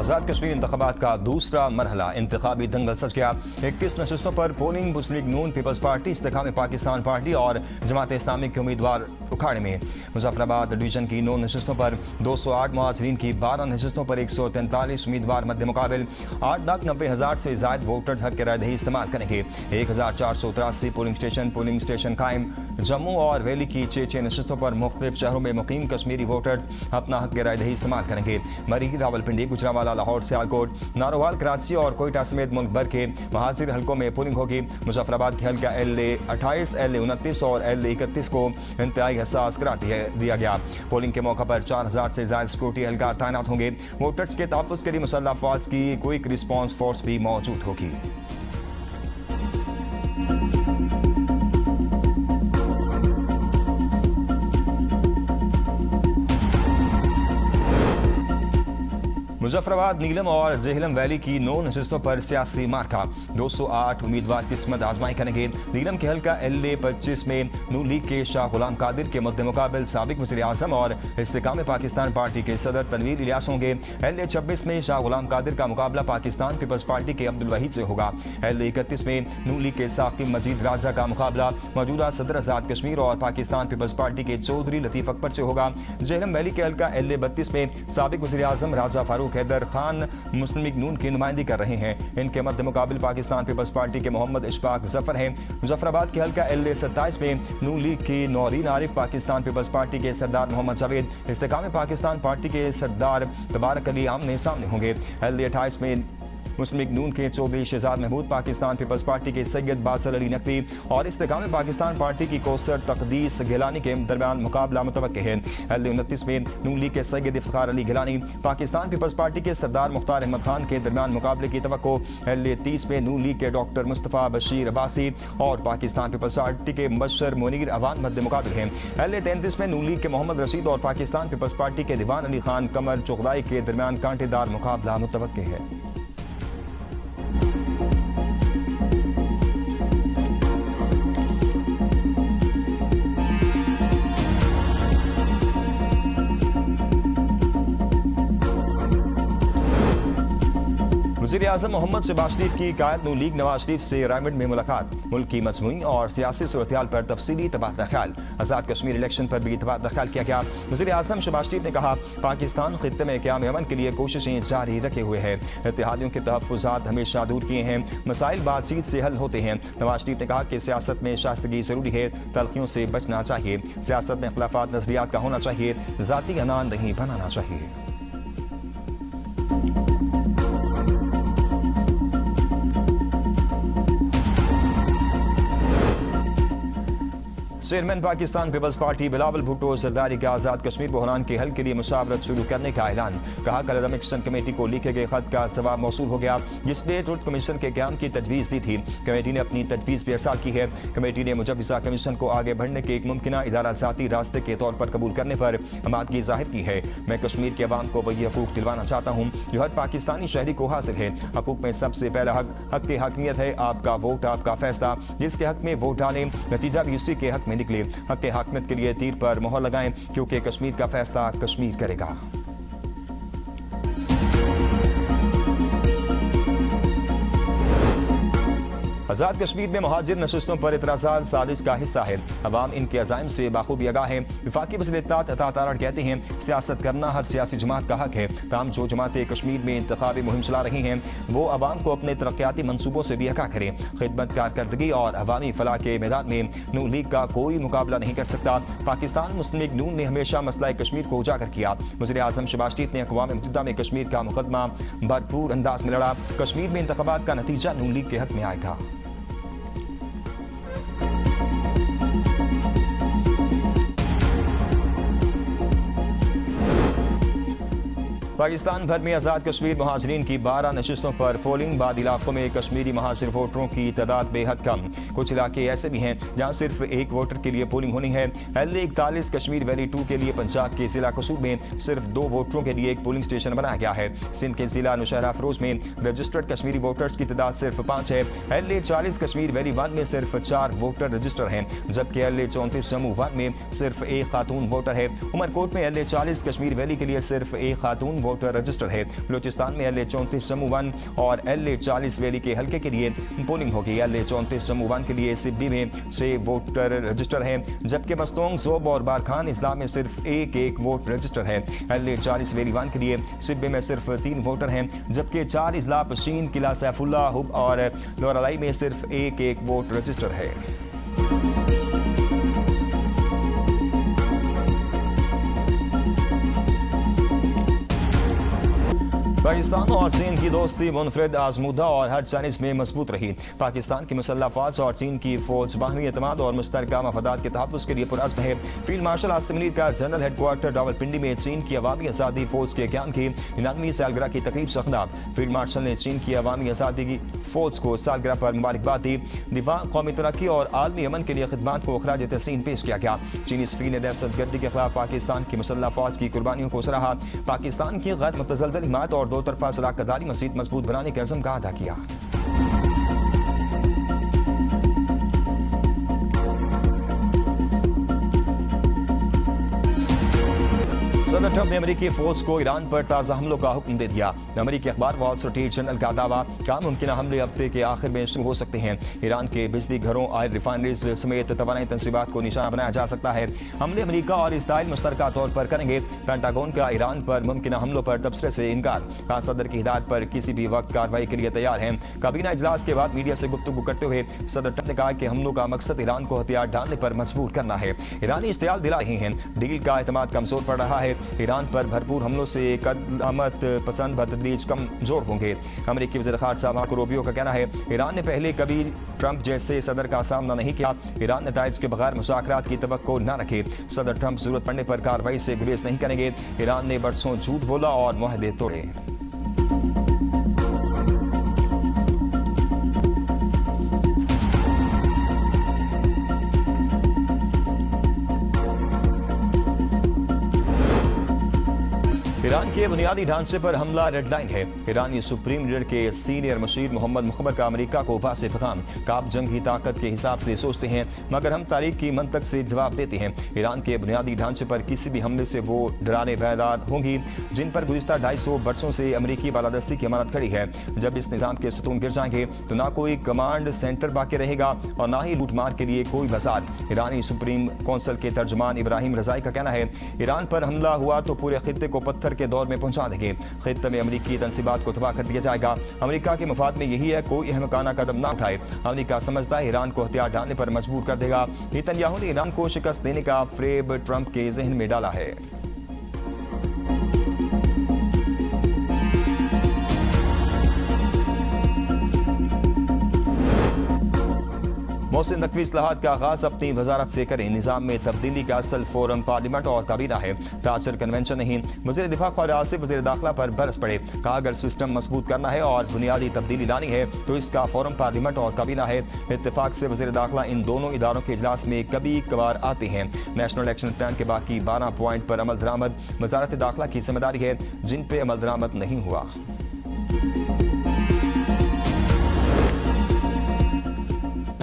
आज़ाद कश्मीर इंतखाबात का दूसरा मरहला इंतखाबी दंगल सज गया। 21 नशिस्तों पर पोलिंग मुस्लिम लीग नून, पीपल्स पार्टी, इस्तेकाम पाकिस्तान पार्टी और जमात इस्लामी के उम्मीदवार उखाड़े में। मुजफ्फराबाद डिवीजन की 9 नशिस्तों पर 208 मुहाजिरीन की 12 नशिस्तों पर 143 उम्मीदवार मध्य मुकाबिल 8,90,000 से ज्यादा वोटर्स हक के राय दही इस्तेमाल करेंगे। 1,483 पोलिंग स्टेशन कायम। जम्मू और वैली की 6 नशिस्तों पर मुख्तलिफ शहरों में मुकीम कश्मीरी वोटर अपना हक के राय दही इस्तेमाल करेंगे। मरी, रावलपिंडी, गुजरांवाला, लाहौर, सियालकोट, नारोवाल, कराची और कोयटा समेत मुल्क भर के महाजिर हलकों में पोलिंग होगी। मुजफ्फराबाद के हल्का LA 28, LA 29 और LA 31 को इंतहाई हसास करार दिया गया। पोलिंग के मौका पर 4,000 से ज्यादा सिक्योरिटी एहलकार तैनात होंगे। वोटर्स के तहफ़्फ़ुज़ के लिए मुसल्लह अफ़वाज की क्विक रिस्पॉन्स फोर्स भी मौजूद होगी। मुजफ्फराबाद, नीलम और जेहलम वैली की 9 नशिस्तों पर सियासी मार्का। 208 उम्मीदवार किस्मत आजमाई करेंगे। नीलम के हल्का LA 25 में नून लीग के शाह गुलाम कादिर के मद्दे मुकाबिल साबिक वज़ीर आज़म और इस्तेकाम पाकिस्तान पार्टी के सदर तनवीर इलियास होंगे। LA 26 में शाह गुलाम कादिर का मुकाबला पाकिस्तान पीपल्स पार्टी के अब्दुल वहीद से होगा। LA 31 में नून लीग के साकिब मजीद राजा का मुकाबला मौजूदा सदर आज़ाद कश्मीर और पाकिस्तान पीपल्स पार्टी के चौधरी लतीफ़ अकबर से होगा। जेहलम वैली के हल्का LA 32 में साबिक वज़ीर आज़म राजा फारूक हैदर खान मुस्लिम लीग नून की नुमाइंदगी कर रहे हैं। इनके मध्य मुकाबिल पाकिस्तान पीपल्स पार्टी के मोहम्मद इशफाक जफर हैं। मुजफ्फराबाद के हल्का LA 27 में नून लीग की नौरीन आरिफ, पाकिस्तान पीपल्स पार्टी के सरदार मोहम्मद जावेद, इस्तेकाम पाकिस्तान पार्टी के सरदार तबारक अली आमने सामने होंगे। LA 28 में मुस्लिम लीग नून के चौधरी शहजाद महमूद, पाकिस्तान पीपल्स पार्टी के सैयद बासर अली नकवी और इस्तेकाम पाकिस्तान पार्टी की कौसर तकदीस गिलानी के दरमियान मुकाबला मुतवक्के है। LA 29 में नून लीग के सैयद इफ्तिखार अली गिलानी, पाकिस्तान पीपल्स पार्टी के सरदार मुख्तार अहमद खान के दरमियान मुकाबले की तवक्को। LA 30 में नून लीग के डॉक्टर मुस्तफ़ा बशीर अब्बासी और पाकिस्तान पीपल्स पार्टी के मुबशर मुनीर अवान मध्य मुकाबिल हैं। LA 33 में नून लीग के मोहम्मद रशीद और पाकिस्तान पीपल्स पार्टी के दीवान अली खान कमर चुगदाई के दरमियान कांटेदार मुकाबला मुतवक्के है। वज़ीर आज़म मोहम्मद शहबाज शरीफ की कायद नून लीग नवाज शरीफ से रायमंड में मुलाकात। मुल्क की मजमूई और सियासी सूरत-ए-हाल पर तफसीली तबादला ख्याल। आज़ाद कश्मीर इलेक्शन पर भी तबादला ख्याल किया गया। वज़ीर आज़म शहबाज शरीफ ने कहा, पाकिस्तान खित्ते में क़याम अमन के लिए कोशिशें जारी रखे हुए है। इत्तेहादियों के तहफ़्फ़ुज़ात हमेशा दूर किए हैं। मसाइल बातचीत से हल होते हैं। नवाज शरीफ ने कहा कि सियासत में शाइस्तगी ज़रूरी है, तल्खियों से बचना चाहिए। सियासत में इख्तिलाफ़ात नज़रियात का होना चाहिए, ज़ाती अनान नहीं बनाना चाहिए। Chairman Pakistan People's Party Bilawal Bhutto Zardari के आज़ाद कश्मीर बहरान के हल के लिए मुशावरत शुरू करने का ऐलान। कहा, कल एक्शन कमेटी को लिखे गए खत का जवाब मौसूल हो गया, जिसमें ट्रुथ कमीशन के क़याम की तजवीज़ दी थी। कमेटी ने अपनी तजवीज़ भी इरसाल की है। कमेटी ने मुजव्विज़ा कमीशन को आगे बढ़ने के एक मुमकिन इदारा ज़ाती रास्ते के तौर पर कबूल करने पर आमादगी जाहिर की है। मैं कश्मीर के अवाम को वही हकूक़ दिलवाना चाहता हूँ जो हर पाकिस्तानी शहरी को हासिल है। हकूक़ में सबसे पहला हक की हकमियत है। आपका वोट, आपका फैसला। जिसके हक में वोट डालें, नतीजा भी उसी के हक में निकले। हक के हाकमियत के लिए तीर पर मोहर लगाएं, क्योंकि कश्मीर का फैसला कश्मीर करेगा। आज़ाद कश्मीर में मुहाजिर नशिस्तों पर इतराज़ात साजिश का हिस्सा है। अवाम इनके अज़ाइम से बाखूबी आगाह है। वफाकी वज़ीर इत्तेलात अता तारड़ कहते हैं, सियासत करना हर सियासी जमात का हक है। ताम जो जमातें कश्मीर में इंतखाबी मुहिम चला रही हैं, वो अवाम को अपने तरक्याती मनसूबों से भी आगाह करें। खिदमत, कारकर्दगी और अवामी फलाह के मैदान में नून लीग का कोई मुकाबला नहीं कर सकता। पाकिस्तान मुस्लिम लीग नून ने हमेशा मसला कश्मीर को उजागर किया। वज़ीर आज़म शहबाज शरीफ ने अक़वाम मुत्तहिदा में कश्मीर का मुकदमा भरपूर अंदाज में लड़ा। कश्मीर में इंतखाबात का नतीजा नून लीग के हक में आएगा। पाकिस्तान भर में आज़ाद कश्मीर मुहाजिरीन की 12 नशिस्तों पर पोलिंग। बाद इलाकों में कश्मीरी महाजिर वोटरों की तादाद बेहद कम। कुछ इलाके ऐसे भी हैं जहां सिर्फ एक वोटर के लिए पोलिंग होनी है। LA 41 कश्मीर वैली 2 के लिए पंजाब के जिला कसूर में सिर्फ 2 वोटरों के लिए एक पोलिंग स्टेशन बनाया गया है। सिंध के जिला नौशहरा अफरोज में रजिस्टर्ड कश्मीरी वोटर्स की तादाद सिर्फ 5 है। LA 40 कश्मीर वैली 1 में सिर्फ 4 वोटर रजिस्टर हैं, जबकि LA 34 जम्मू 1 में सिर्फ एक खातून वोटर है। उमरकोट में LA 40 कश्मीर वैली के लिए सिर्फ एक खातून वोटर रजिस्टर है। बलूचिस्तान में LA-34 समूह 1 और LA-40 वैली के हल्के के लिए पोलिंग होगी। LA-34 समूह 1 के लिए सिब्बी में 6 वोटर रजिस्टर हैं, जबकि मस्तोंग, ज़ोब और बारखान इस्लाम में सिर्फ एक वोट रजिस्टर है। LA-40 वैली 1 के लिए सिब्बे में सिर्फ 3 वोटर हैं, जबकि 4 इजला पशीन, किला सैफुल्ला, हुब और लोरालाई में सिर्फ एक वोट रजिस्टर है। पाकिस्तान और चीन की दोस्ती मुनफरिद, आजमूदा और हर जानिब में मजबूत रही। पाकिस्तान की मुसल्लह अफवाज और चीन की फौज बाहमी एतमाद और मुश्तरका मफादात के तहफ़्फ़ुज़ के लिए पुरअज़्म है। फील्ड मार्शल आसिम मुनीर का जनरल हेडक्वार्टर रावलपिंडी में चीन की अवामी आज़ादी फौज के क़याम की 99वीं सालगिरह की तकरीब से खिताब। फील्ड मार्शल ने चीन की अवामी आज़ादी की फौज को सालगिरह पर मुबारकबाद दी। दिफा, कौमी तरक्की और आलमी अमन के लिए खिदमात को खराज तहसीन पेश किया गया। चीनी सफ़ीर ने दहशतगर्दी के खिलाफ पाकिस्तान की मुसल्लह अफवाज की कुर्बानियों को सराहा। पाकिस्तान की गैर मुतज़लज़ल हिमायत और दो तरफा शराकतदारी मज़ीद मजबूत बनाने के अज़्म का अदा किया। सदर ट्रंप ने अमेरिकी फौज को ईरान पर ताज़ा हमलों का हुक्म दे दिया। अमेरिकी अखबार वॉल स्ट्रीट जर्नल का दावा, काम मुमकिन हमले हफ्ते के आखिर में शुरू हो सकते हैं। ईरान के बिजली घरों, ऑयल रिफाइनरीज समेत तवानाई तंसीबात को निशाना बनाया जा सकता है। हमले अमेरिका और इसराइल मुश्तरका तौर पर करेंगे। पेंटागन का ईरान पर मुमकिन हमलों पर तबसरे से इनकार। खास सदर की हिदायत पर किसी भी वक्त कार्रवाई के लिए तैयार हैं। काबीना इजलास के बाद मीडिया से गुफ्तगू करते हुए सदर ट्रंप ने कहा कि हमलों का मकसद ईरान को हथियार डालने पर मजबूर करना है। ईरानी इश्तियाल दिला रहे हैं, डील का एतमाद कमजोर पड़ रहा है। ईरान पर भरपूर हमलों से कदमत पसंद बतदरीज कमजोर होंगे। अमेरिकी वज़ीर ख़ारजा मार्को रूबियो का कहना है, ईरान ने पहले कभी ट्रंप जैसे सदर का सामना नहीं किया। ईरान नताइज के बगैर मुज़ाकरात की तवक्को न रखे। सदर ट्रंप जरूरत पड़ने पर कार्रवाई से गुरेज नहीं करेंगे। ईरान ने बरसों झूठ बोला और मुआहदे तोड़े। ईरान के बुनियादी ढांचे पर हमला रेड लाइन है। ईरानी सुप्रीम लीडर के सीनियर मशीर मोहम्मद मुखबर का अमेरिका को वाज़ेह पैगाम, आप जंगी ताकत के हिसाब से सोचते हैं मगर हम तारीख की मंतक से जवाब देते हैं। ईरान के बुनियादी ढांचे पर किसी भी हमले से वो डराने बेदार होंगी जिन पर गुज़िश्ता 250 बरसों से अमेरिकी बालादस्ती की अमानत खड़ी है। जब इस निज़ाम के सतून गिर जाएंगे तो ना कोई कमांड सेंटर बाकी रहेगा और ना ही लूटमार के लिए कोई बाजार। ईरानी सुप्रीम कौंसल के तर्जुमान इब्राहिम रजाई का कहना है, ईरान पर हमला हुआ तो पूरे खित्ते को पत्थर के दौर में पहुंचा देंगे। खित्ते में अमेरिकी तंसीबात को तबाह कर दिया जाएगा। अमेरिका के मफाद में यही है, कोई अहमकाना कदम ना उठाए। अमेरिका समझता है ईरान को हथियार डालने पर मजबूर कर देगा। नेतन्याहू ने ईरान को शिकस्त देने का फ्रेब ट्रंप के जहन में डाला है। मोहसिन नकवी इस्लाहात का आगाज अपनी वजारत से करें। निज़ाम में तब्दीली का असल फोरम पार्लियामेंट और काबीना है, ताजर कन्वेंशन नहीं। वज़ीर दिफा ख्वाजा आसिफ वज़ीर दाखिला पर बरस पड़े, कहा अगर सिस्टम मजबूत करना है और बुनियादी तब्दीली लानी है तो इसका फोरम पार्लियामेंट और काबीना है। इत्तेफाक से वज़ीर दाखिला इन दोनों इदारों के इजलास में कभी कभार आते हैं। नेशनल एक्शन प्लान के बाकी 12 पॉइंट पर अमल दरामद वजारत दाखिला की जिम्मेदारी है, जिन पे अमल दरामद नहीं हुआ।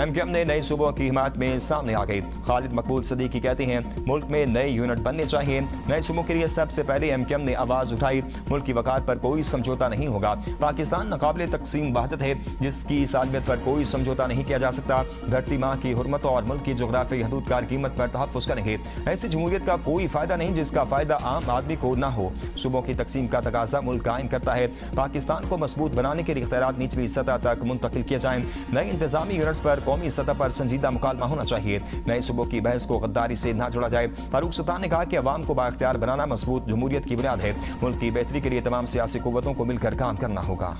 MQM ने नए सूबों की हिमायत में सामने आ गई। खालिद मकबूल सदीकी कहते हैं, मुल्क में नए यूनिट बनने चाहिए। नए सूबों के लिए सबसे पहले MQM ने आवाज़ उठाई, मुल्क की वक़ार पर कोई समझौता नहीं होगा। पाकिस्तान नाकाबिले तकसीम वहदत है जिसकी सालमियत पर कोई समझौता नहीं किया जा सकता। धरती माँ की हुर्मत और मुल्क की जोग्राफी हदूद कार कीमत पर तहफ़्फ़ुज़ करेंगे। ऐसी जमहूरियत का कोई फ़ायदा नहीं जिसका फ़ायदा आम आदमी को ना हो। सूबों की तकसीम का तकाजा मुल्क कायम करता है। पाकिस्तान को मजबूत बनाने के लिए इख्तियारात निचली सतह तक मुंतकिल किए जाएं। नए इंतजामी यूनिट्स पर कौमी सतह पर संजीदा मुकालमा होना चाहिए। नए सूबों की बहस को गद्दारी से ना जोड़ा जाए। फारूक सुल्तान ने कहा कि अवाम को बाइख्तियार बनाना मजबूत जमहूरियत की बुनियाद है। मुल्क की बेहतरी के लिए तमाम सियासी कुव्वतों को मिलकर काम करना होगा।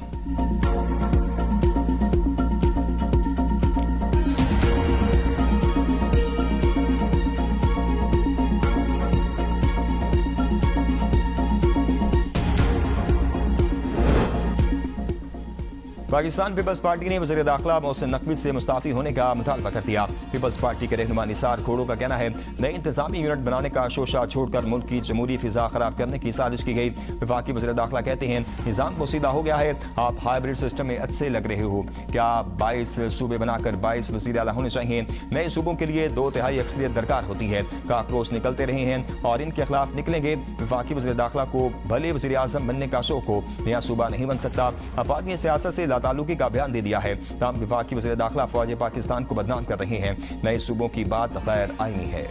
पाकिस्तान पीपल्स पार्टी ने वज़ीर दाखिला मोहसिन नकवी से मुस्ताफ़ी होने का मुतालबा कर दिया। पीपल्स पार्टी के रहनुमा निसार खोड़ो का कहना है, नए इंतजामी यूनिट बनाने का शोशा छोड़कर मुल्क की जमहूरी फिजा खराब करने की साजिश की गई। वफाकी वज़ीर दाखिला कहते हैं, निज़ाम पोसीदा हो गया है, आप हाइब्रिड सिस्टम में अच्छे लग रहे हो। क्या 22 सूबे बनाकर 22 वज़ीर आला होने चाहिए? नए सूबों के लिए 2/3 अक्सरियत दरकार होती है। काकरोच निकलते रहे हैं और इनके खिलाफ निकलेंगे। वफाकी वज़ीर दाखिला को भले वज़ीर आज़म बनने का शौक हो, नया सूबा नहीं बन सकता। अफवाद ने सियासत से लाताल्लुकी का बयान दे दिया है। ताम वफाकी वज़ीर दाखिला फौज पाकिस्तान को बदनाम कर रहे हैं। नए सूबों की बात गैर आईनी है।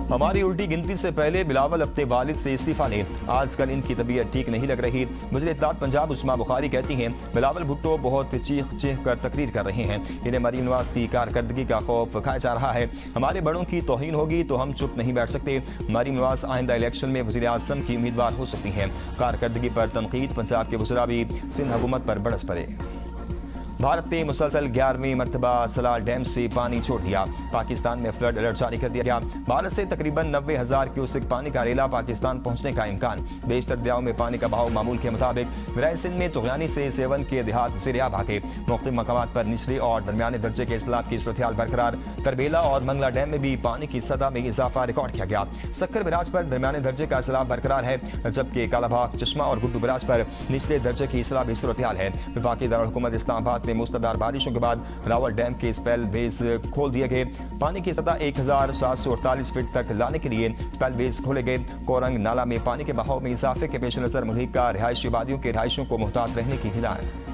हमारी उल्टी गिनती से पहले बिलावल अपने वालिद से इस्तीफा लें। आजकल इनकी तबीयत ठीक नहीं लग रही। वज़ीर इत्तेहाद पंजाब उस्मा बुखारी कहती हैं, बिलावल भुट्टो बहुत चीख चीख कर तकरीर कर रहे हैं। इन्हें मरीम नवाज की कारकर्दगी का खौफ खाया जा रहा है। हमारे बड़ों की तौहीन होगी तो हम चुप नहीं बैठ सकते। मरीम नवाज आइंदा इलेक्शन में वज़ीर आज़म की उम्मीदवार हो सकती हैं। कारकर्दगी पर तनकीद, पंजाब के वज़रा भी सिंध हुकूमत पर बरस पड़े। भारत ने मुसलसल 11वीं मरतबा सलाल डैम से पानी छोड़ दिया। पाकिस्तान में फ्लड अलर्ट जारी कर दिया गया। भारत से तकरीबन 90,000 क्यूसेक पानी का रेला पाकिस्तान पहुंचने का इम्कान। बेशतर दरियाओं में पानी का बहाव मामूल के मुताबिक। विलायत सिंध में तुगयानी से सेवन के देहात ज़ेर-ए-आब भागे। मुख्तलिफ मकामात पर निचले और दरमियाने दर्जे के सैलाब की सूरत हाल बरकरार। तरबेला और मंगला डैम में भी पानी की सतह में इजाफा रिकॉर्ड किया गया। सक्कर बराज पर दरमियाने दर्जे का सैलाब बरकरार है, जबकि कालाबाग, चश्मा और गुड्डू बराज पर निचले दर्जे की सैलाबी सूरत हाल है। वफाकी दारुल-हुकूमत इस्लामाबाद में मूसलाधार बारिशों के बाद रावल डैम के स्पेल वेज खोल दिए गए। पानी की सतह 1748 फीट तक लाने के लिए स्पेल वेज खोले गए। कोरंग नाला में पानी के बहाव में इजाफे के पेश नजर मुल्क का रिहायशी आबादियों के रिहायशों को मुहतात रहने की हिदायत।